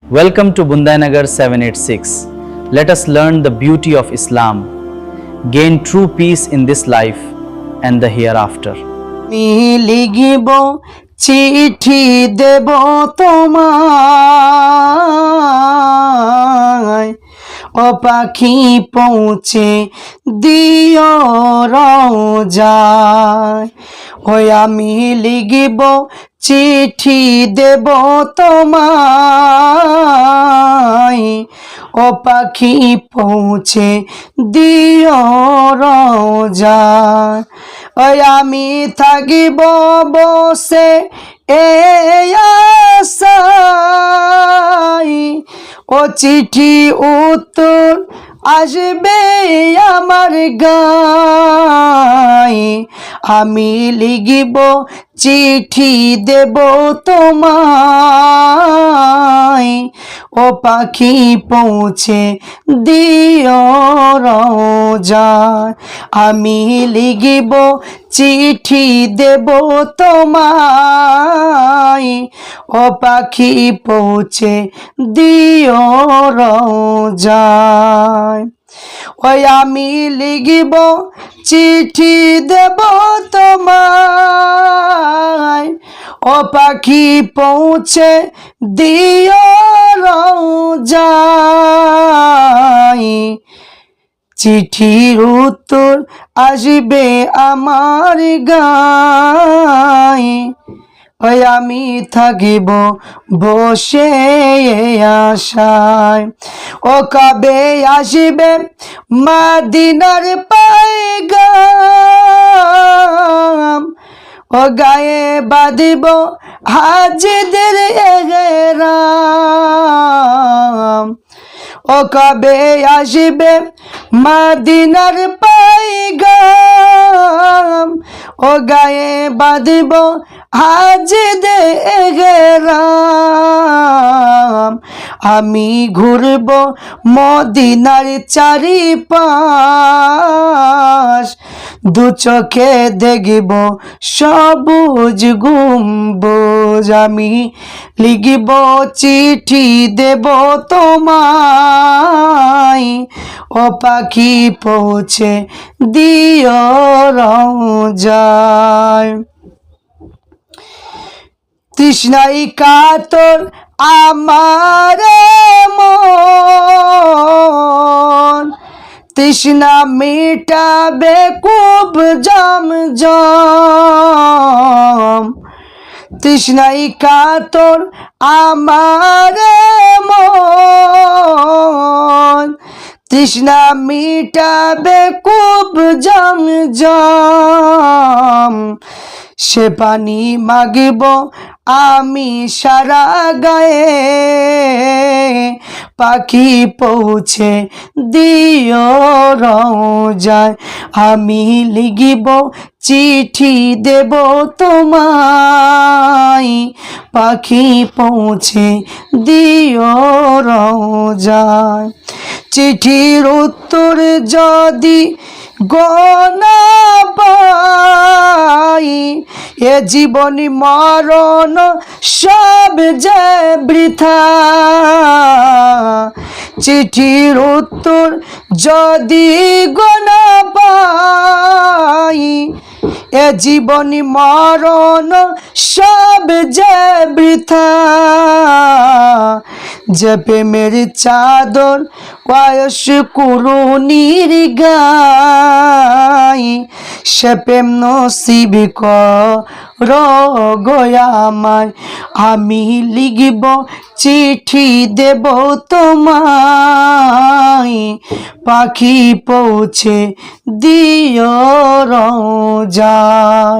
Welcome to Bundanagar 786. Let us learn the beauty of Islam, gain true peace in this life and the hereafter. আমি লিখিব চিঠি দেব তোমায়, ও পাখি পৌঁছে দিও রোজায়। ওই আমি লিখিব চিঠি দেব তোমায়, ও পাখি পৌঁছে দিও রোজায়। ওই আমি থাকিব বসে এই আশায়, ও চিঠি উত্তর আসবে আমার গায়ে। আমি লিখিব চিঠি দেব তোমায়, ও পাখি পৌঁছে দিও রোজায়। আমি লিখিব চিঠি দেব তোমায়, ও পাখি পৌঁছে দিও রোজায়। ওই আমি লিখিব চিঠি দেব তোমায়, ও পাখি পৌঁছে দিও রোজায়। চিঠির উত্তর আসবে আমার গায়ে। ওই আমি থাকিব বসে আশায়, ও কবে আসবে মদিনার পয়গাম, ও গায়ে বাঁধিব হাজিদের এহরাম। ও কবে আসবে মদিনার পয়গাম, ও গায়ে বাঁধিব হাজিদের এহরাম। আমি ঘুরব মদিনার চারিপাশ, দু চোখে দেখব সবুজ গম্বুজ। আমি লিখিব চিঠি দেব তোমায়, ও পাখি পৌঁছে দিও রোজায়। তৃষ্ণাই কাতর আমার মন, তৃষ্ণা মিটাবে খুব জমজম। তৃষ্ণাই কাতর আমার মন, তৃষ্ণা মিটাবে খুব জমজম। সে পানি মাগিব আমি সারা গায়ে, পাখি পৌঁছে দিও রোজায়। আমি লিখিব চিঠি দেব তোমায়, পাখি পৌঁছে দিও রোজায়। চিঠির উত্তর যদি গোনা পাই, এ জীবনী মরণ সব যে বৃথা। চিঠির উত্তর যদি গোনা পাই, এ জীবনী মরণ সব যে বৃথা। যে প্রেমের চাদর বয়স কুরুনির গায়, সে প্রেম নসিব করো গো আমায়। আমি লিখিব চিঠি দেব তোমায়, পাখি পৌঁছে দিও রোজায়।